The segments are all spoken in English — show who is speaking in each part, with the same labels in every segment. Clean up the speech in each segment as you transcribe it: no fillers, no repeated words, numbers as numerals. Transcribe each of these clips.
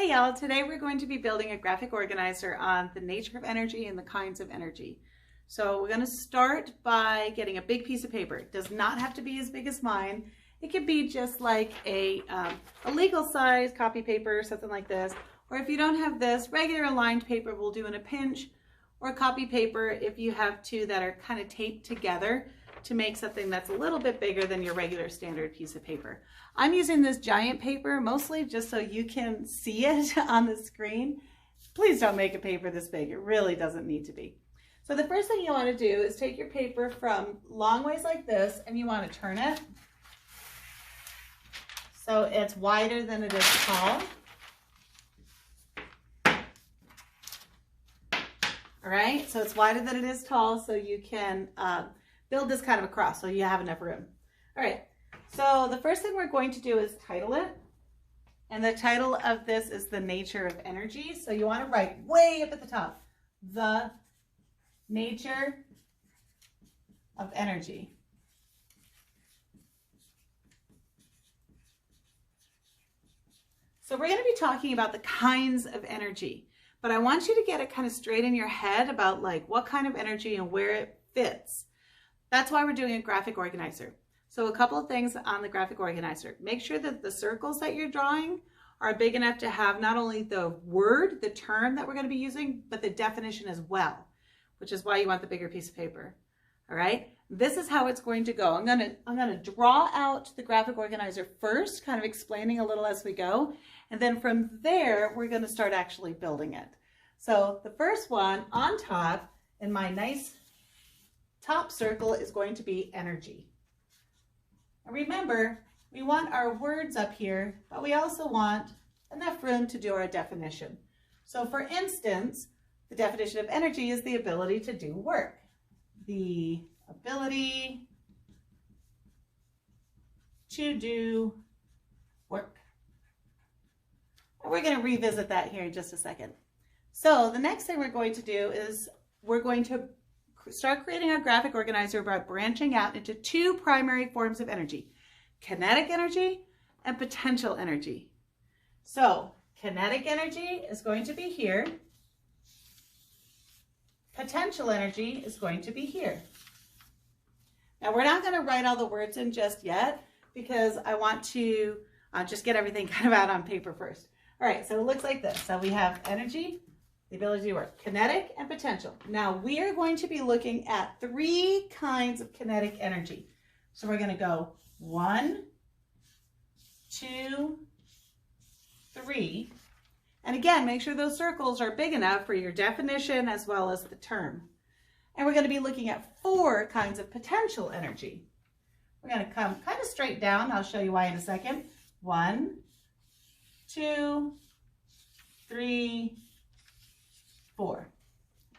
Speaker 1: Hey y'all, today we're going to be building a graphic organizer on the nature of energy and the kinds of energy. So we're going to start by getting a big piece of paper. It does not have to be as big as mine. It could be just like a legal size copy paper, something like this. Or if you don't have this, regular lined paper will do in a pinch, or copy paper if you have two that are kind of taped together to make something that's a little bit bigger than your regular standard piece of paper. I'm using this giant paper mostly just so you can see it on the screen. Please don't make a paper this big. It really doesn't need to be. So the first thing you want to do is take your paper from long ways like this and you want to turn it so it's wider than it is tall. All right, so it's wider than it is tall so you can build this kind of across so you have enough room. All right, so the first thing we're going to do is title it. And the title of this is The Nature of Energy. So you want to write way up at the top, The Nature of Energy. So we're going to be talking about the kinds of energy, but I want you to get it kind of straight in your head about like what kind of energy and where it fits. That's why we're doing a graphic organizer. So a couple of things on the graphic organizer. Make sure that the circles that you're drawing are big enough to have not only the word, the term that we're going to be using, but the definition as well, which is why you want the bigger piece of paper. All right, this is how it's going to go. I'm gonna draw out the graphic organizer first, kind of explaining a little as we go, and then from there we're going to start actually building it. So the first one on top in my nice top circle is going to be energy. And remember, we want our words up here, but we also want enough room to do our definition. So for instance, the definition of energy is the ability to do work. The ability to do work. And we're going to revisit that here in just a second. So the next thing we're going to do is we're going to start creating a graphic organizer by branching out into two primary forms of energy, kinetic energy and potential energy. So kinetic energy is going to be here. Potential energy is going to be here. Now we're not going to write all the words in just yet because I want to just get everything kind of out on paper first. All right, so it looks like this. So we have energy, the ability to work, kinetic and potential. Now we are going to be looking at three kinds of kinetic energy. So we're going to go 1, 2, 3. And again, make sure those circles are big enough for your definition as well as the term. And we're going to be looking at 4 kinds of potential energy. We're going to come kind of straight down. I'll show you why in a second. 1, 2, 3, 4.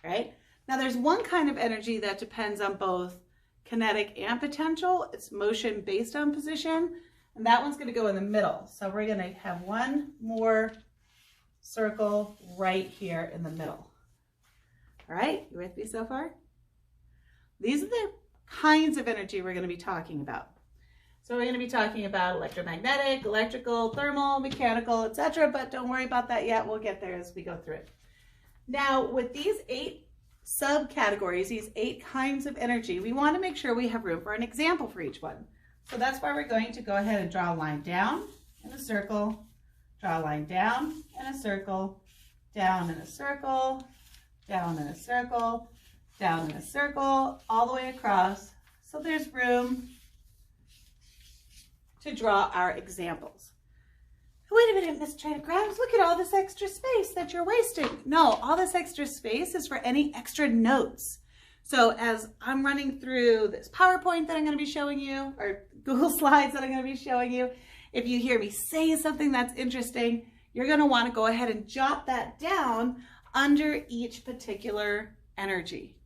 Speaker 1: Right? Now there's one kind of energy that depends on both kinetic and potential. It's motion based on position. And that one's going to go in the middle. So we're going to have one more circle right here in the middle. All right, you with me so far? These are the kinds of energy we're going to be talking about. So we're going to be talking about electromagnetic, electrical, thermal, mechanical, etc. But don't worry about that yet. We'll get there as we go through it. Now, with these 8 subcategories, these 8 kinds of energy, we want to make sure we have room for an example for each one. So that's why we're going to go ahead and draw a line down in a circle, draw a line down in a circle, down in a circle, down in a circle, down in a circle, all the way across. So there's room to draw our examples. Wait a minute, Miss Traynor-Grimes, look at all this extra space that you're wasting. No, all this extra space is for any extra notes. So as I'm running through this PowerPoint that I'm going to be showing you, or Google Slides that I'm going to be showing you, if you hear me say something that's interesting, you're going to want to go ahead and jot that down under each particular energy.